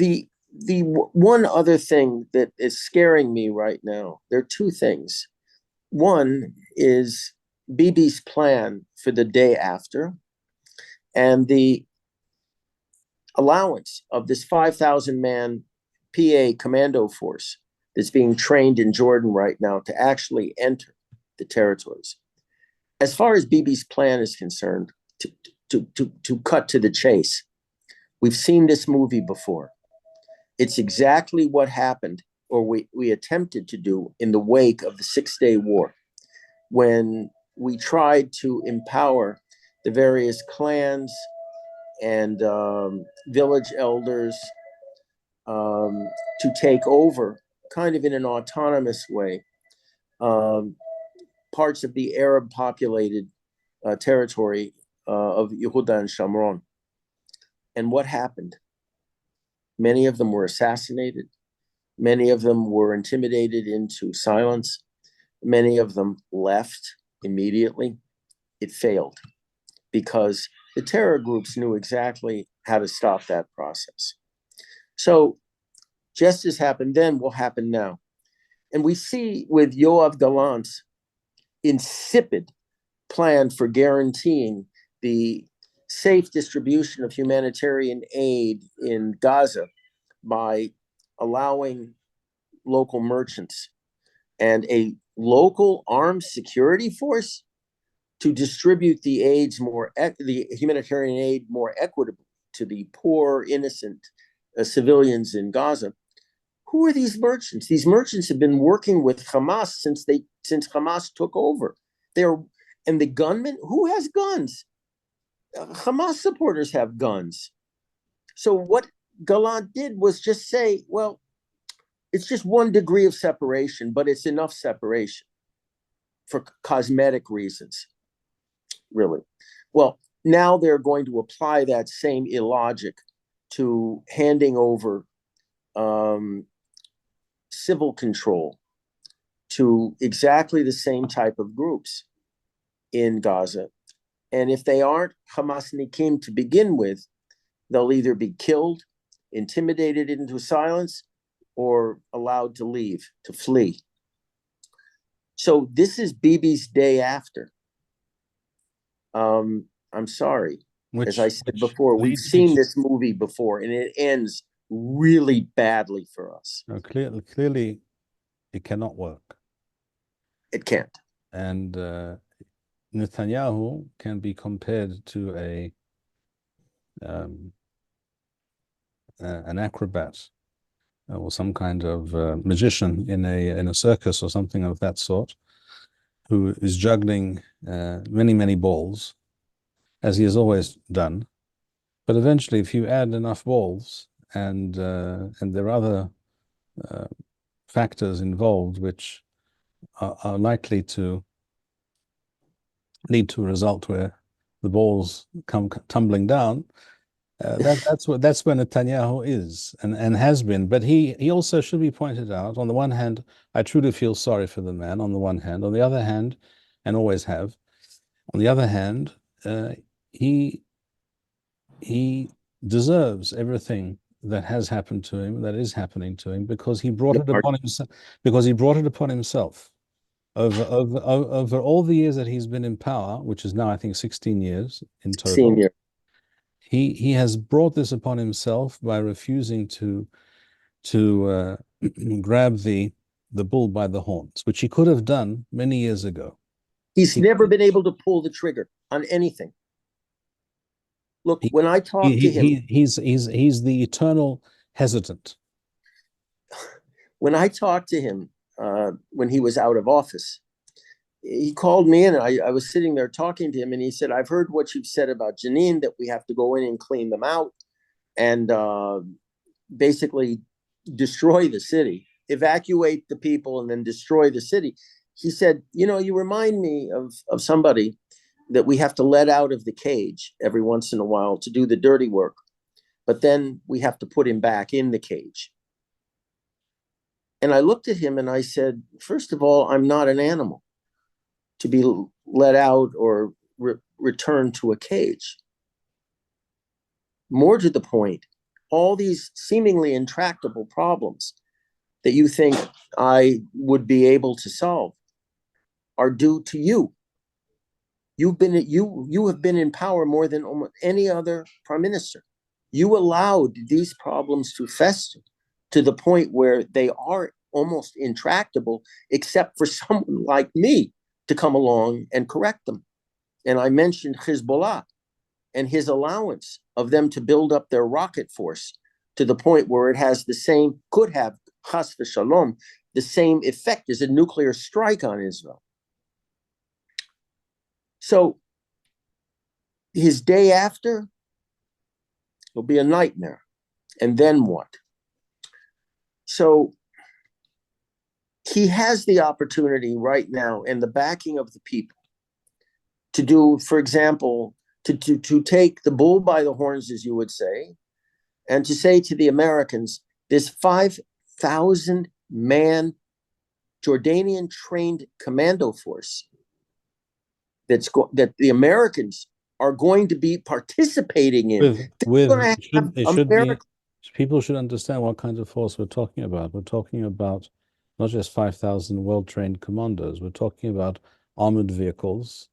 the one other thing that is scaring me right now, there are two things. One is Bibi's plan for the day after, and the allowance of this 5,000 man PA commando force that's being trained in Jordan right now to actually enter the territories. As far as Bibi's plan is concerned, to cut to the chase, we've seen this movie before. It's exactly what happened, or we attempted to do in the wake of the 6-Day War, when we tried to empower the various clans and village elders to take over, kind of in an autonomous way, parts of the Arab populated territory of Yehuda and Shamron. And what happened? Many of them were assassinated. Many of them were intimidated into silence. Many of them left immediately. It failed because the terror groups knew exactly how to stop that process. So just as happened then will happen now. And we see with Yoav Gallant's insipid plan for guaranteeing the safe distribution of humanitarian aid in Gaza by allowing local merchants and a local armed security force to distribute the the humanitarian aid more equitably to the poor, innocent civilians in Gaza. Who are these merchants? These merchants have been working with Hamas since Hamas took over. And the gunmen, who has guns? Hamas supporters have guns. So what Gallant did was just say, well, it's just 1 degree of separation, but it's enough separation for cosmetic reasons, really. Well, now they're going to apply that same illogic to handing over civil control to exactly the same type of groups in Gaza. And if they aren't Hamasnikim to begin with, they'll either be killed, intimidated into silence, or allowed to leave, to flee. So this is Bibi's day after. I'm sorry. As I said before, we've seen this movie before, and it ends really badly for us. No, clearly, it cannot work. It can't. And Netanyahu can be compared to an acrobat or some kind of magician in a circus or something of that sort, who is juggling many balls, as he has always done. But eventually, if you add enough balls, and there are other factors involved which are likely to lead to a result where the balls come tumbling down, that's where Netanyahu is and has been. But he also should be pointed out. On the one hand, I truly feel sorry for the man. On the one hand, on the other hand, and always have. On the other hand, he deserves everything that has happened to him, that is happening to him, because he brought it upon himself. Because he brought it upon himself over all the years that he's been in power, which is now I think 16 years in total. 16 years. He has brought this upon himself by refusing to grab the bull by the horns, which he could have done many years ago. He's never been able to pull the trigger on anything. Look, when I talk to him, he's the eternal hesitant. When I talked to him when he was out of office, he called me in, and I was sitting there talking to him, and he said, "I've heard what you've said about Jenin, that we have to go in and clean them out and basically destroy the city, evacuate the people, and then destroy the city." He said, "You remind me of somebody that we have to let out of the cage every once in a while to do the dirty work, but then we have to put him back in the cage." And I looked at him and I said, first of all, I'm not an animal to be let out or returned to a cage. More to the point, all these seemingly intractable problems that you think I would be able to solve are due to you. You have been in power more than almost any other prime minister. You allowed these problems to fester to the point where they are almost intractable, except for someone like me to come along and correct them. And I mentioned Hezbollah and his allowance of them to build up their rocket force to the point where it has could have, chas v'shalom, the same effect as a nuclear strike on Israel. So his day after will be a nightmare. And then what? So he has the opportunity right now and the backing of the people to do, for example, to take the bull by the horns, as you would say, and to say to the Americans, this 5,000 man Jordanian trained commando force that the Americans are going to be participating in. People should understand what kind of force we're talking about. We're talking about not just 5,000 well-trained commandos. We're talking about armored vehicles,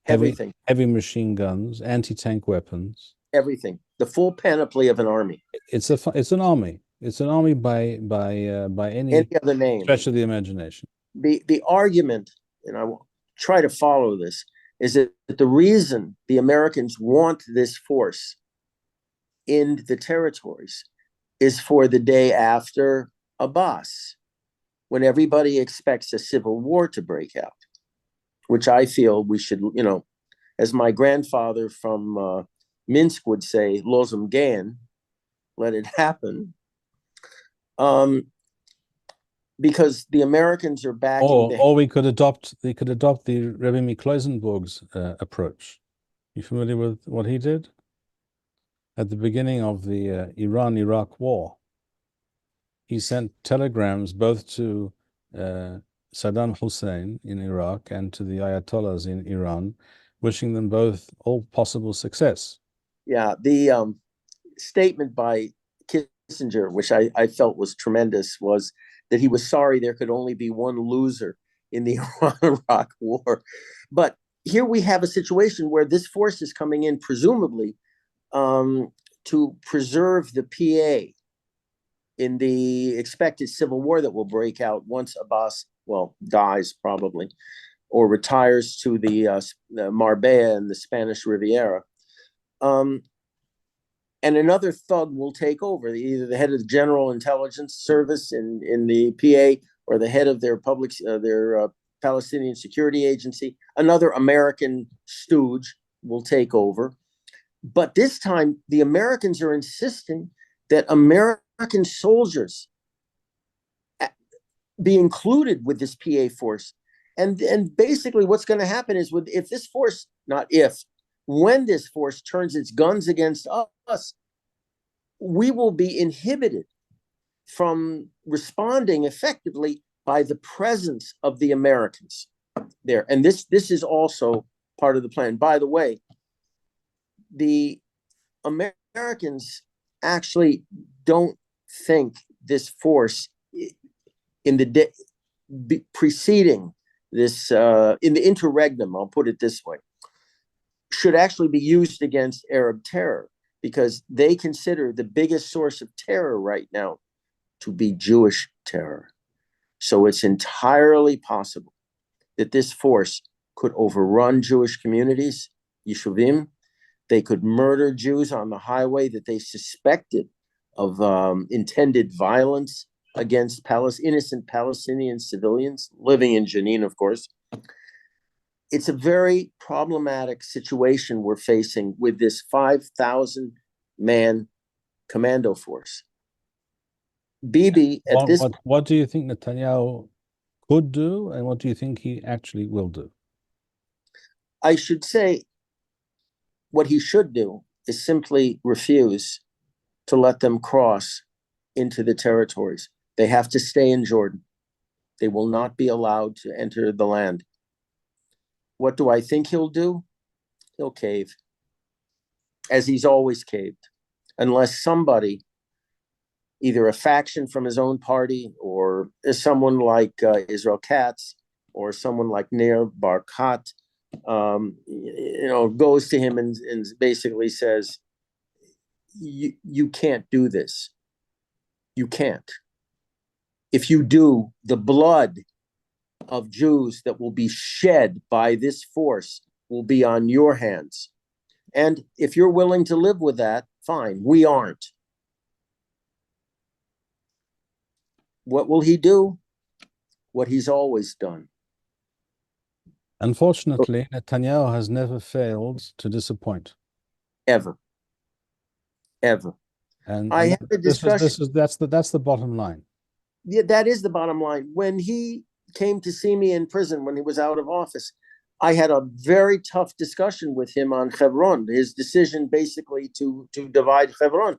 heavy machine guns, anti-tank weapons. Everything. The full panoply of an army. It's an army. It's an army by any other name. Stretch of the imagination. The argument, and I will try to follow this, is that the reason the Americans want this force in the territories is for the day after Abbas, when everybody expects a civil war to break out, which I feel we should, as my grandfather from Minsk would say, lozum gan, let it happen. Because the Americans are backing. Or we could adopt the Rebbe Mikloisenberg's approach. You familiar with what he did? At the beginning of the Iran-Iraq war, he sent telegrams both to Saddam Hussein in Iraq and to the Ayatollahs in Iran, wishing them both all possible success. Yeah, the statement by Kissinger, which I felt was tremendous, was that he was sorry there could only be one loser in the Iran-Iraq war. But here we have a situation where this force is coming in, presumably, to preserve the PA in the expected civil war that will break out once Abbas, dies probably, or retires to the Marbella and the Spanish Riviera. And another thug will take over, either the head of the General Intelligence Service in the PA or the head of their Palestinian Security Agency. Another American stooge will take over. But this time, the Americans are insisting that American soldiers be included with this PA force. And basically what's going to happen is when this force turns its guns against us, we will be inhibited from responding effectively by the presence of the Americans there. And this is also part of the plan. By the way, the Americans actually don't think this force in the day preceding this, in the interregnum, I'll put it this way, should actually be used against Arab terror, because they consider the biggest source of terror right now to be Jewish terror. So it's entirely possible that this force could overrun Jewish communities, Yeshuvim. They could murder Jews on the highway that they suspected of intended violence against innocent Palestinian civilians living in Jenin, of course. It's a very problematic situation we're facing with this 5,000 man commando force. Bibi, what do you think Netanyahu could do, and what do you think he actually will do? I should say what he should do is simply refuse to let them cross into the territories. They have to stay in Jordan. They will not be allowed to enter the land. What do I think he'll do? He'll cave, as he's always caved, unless somebody either a faction from his own party, or someone like Israel Katz, or someone like Nir Barkat, goes to him and basically says, you can't do this. You can't. If you do, the blood of Jews that will be shed by this force will be on your hands. And if you're willing to live with that, fine. We aren't. What will he do? What he's always done. Unfortunately, Netanyahu has never failed to disappoint. Ever. And I had a discussion. That's the bottom line. Yeah, that is the bottom line. When he came to see me in prison, when he was out of office, I had a very tough discussion with him on Hebron, his decision basically to divide Hebron.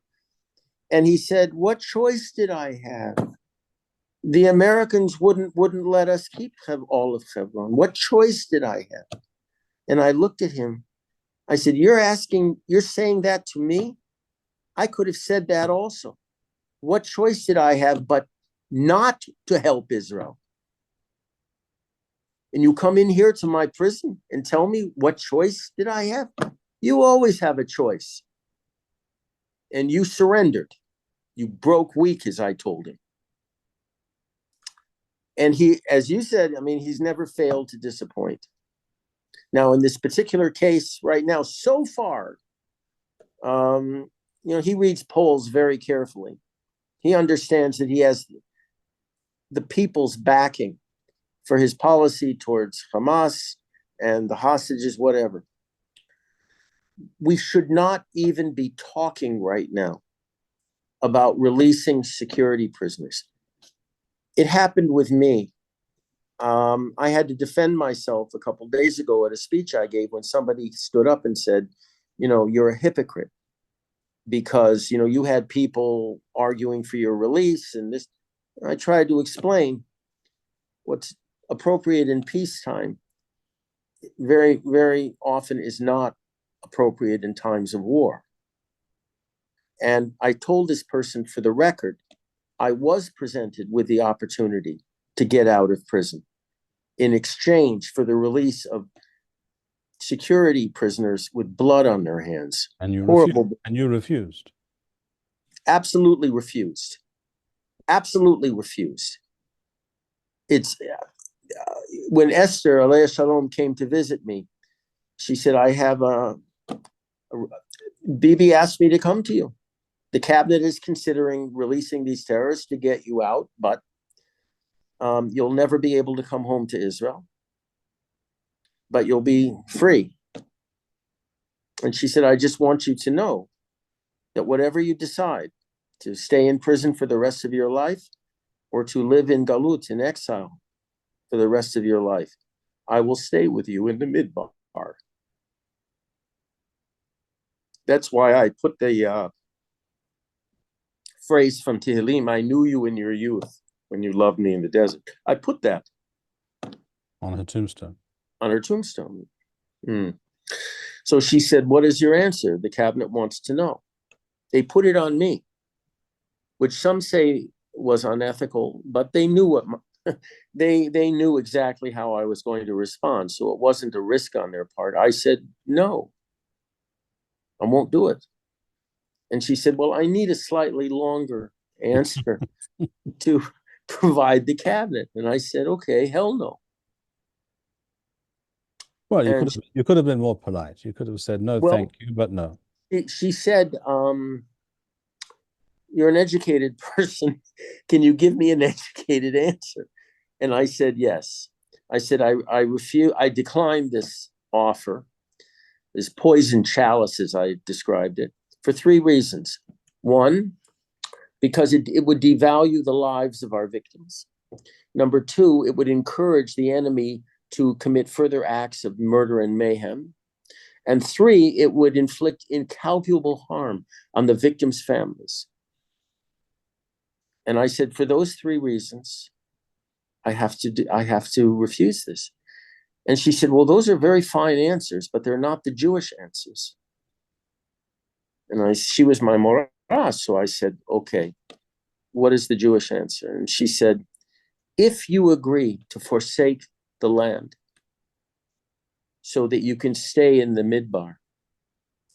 And he said, what choice did I have? The Americans wouldn't let us keep all of Hebron. What choice did I have? And I looked at him. I said, you're saying that to me? I could have said that also. What choice did I have but not to help Israel? And you come in here to my prison and tell me what choice did I have? You always have a choice. And you surrendered. You broke weak, as I told him. And he, as you said, I mean, he's never failed to disappoint. Now, in this particular case right now, so far, he reads polls very carefully. He understands that he has the people's backing for his policy towards Hamas and the hostages, whatever. We should not even be talking right now about releasing security prisoners. It happened with me. I had to defend myself a couple of days ago at a speech I gave when somebody stood up and said, you're a hypocrite because, you had people arguing for your release and this. I tried to explain what's appropriate in peacetime very, very often is not appropriate in times of war. And I told this person, for the record, I was presented with the opportunity to get out of prison in exchange for the release of security prisoners with blood on their hands. And you Horrible. And you refused. Absolutely refused. Absolutely refused. It's when Esther, Alei Shalom, came to visit me, she said, I have Bibi asked me to come to you. The cabinet is considering releasing these terrorists to get you out, but you'll never be able to come home to Israel, but you'll be free. And she said, I just want you to know that whatever you decide, to stay in prison for the rest of your life or to live in galut, in exile, for the rest of your life, I will stay with you in the midbar. That's why I put the phrase from Tehillim, I knew you in your youth when you loved me in the desert. I put that on her tombstone. On her tombstone. So she said, what is your answer? The cabinet wants to know. They put it on me, which some say was unethical, but they knew what they knew exactly how I was going to respond. So it wasn't a risk on their part. I said, no, I won't do it. And she said, well, I need a slightly longer answer to provide the cabinet. And I said, okay, hell no. Well, you could have been more polite. You could have said, no, thank you, but no. She said, you're an educated person. Can you give me an educated answer? And I said, yes. I said, I refuse. I declined this offer, this poison chalice, as I described it, for 3 reasons. One, because it would devalue the lives of our victims. Number 2, it would encourage the enemy to commit further acts of murder and mayhem. And 3, it would inflict incalculable harm on the victims' families. And I said, for those 3 reasons, I have to refuse this. And she said, well, those are very fine answers, but they're not the Jewish answers. And she was my morah, so I said, okay. what is the Jewish answer? And she said, if you agree to forsake the land so that you can stay in the midbar,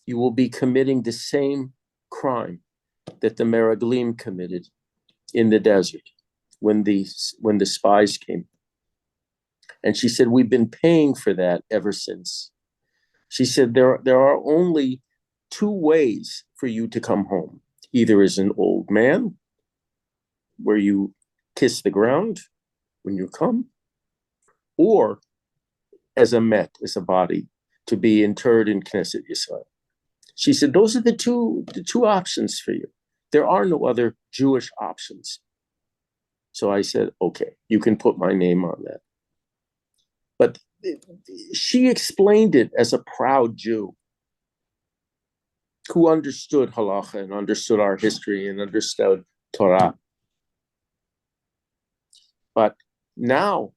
you will be committing the same crime that the Meraglim committed in the desert when the spies came. And she said, we've been paying for that ever since. She said, there are only two ways for you to come home, either as an old man, where you kiss the ground when you come, or as a met, as a body, to be interred in Knesset Yisrael. She said, those are the two options for you. There are no other Jewish options. So I said, okay, you can put my name on that. But she explained it as a proud Jew who understood halacha and understood our history and understood Torah. But now,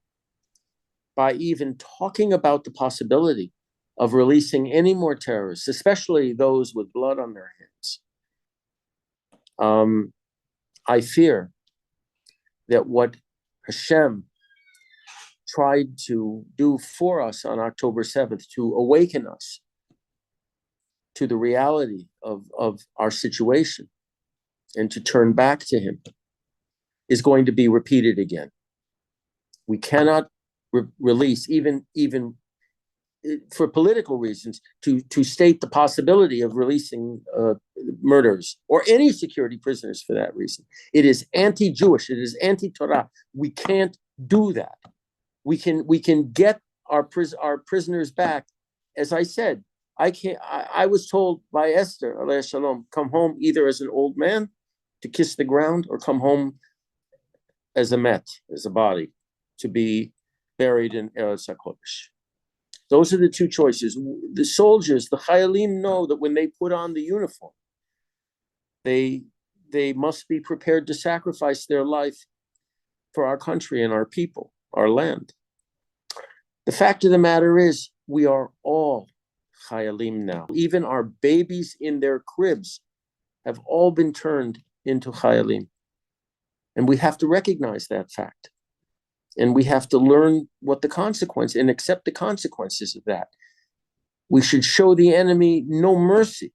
by even talking about the possibility of releasing any more terrorists, especially those with blood on their hands, I fear that what Hashem tried to do for us on October 7th, to awaken us to the reality of our situation and to turn back to Him, is going to be repeated again. We cannot release, even for political reasons, to state the possibility of releasing murderers or any security prisoners for that reason. It is anti-Jewish. It is anti-Torah. We can't do that. We can get our prisoners back. As I said, I was told by Esther, alayhi shalom, come home either as an old man to kiss the ground, or come home as a met, as a body, to be buried in Eretz HaKodesh. Those are the two choices. The soldiers, the Chayalim, know that when they put on the uniform, they must be prepared to sacrifice their life for our country and our people, our land. The fact of the matter is, we are all Chayalim now. Even our babies in their cribs have all been turned into Chayalim. And we have to recognize that fact. And we have to learn what the consequence, and accept the consequences of that. We should show the enemy no mercy.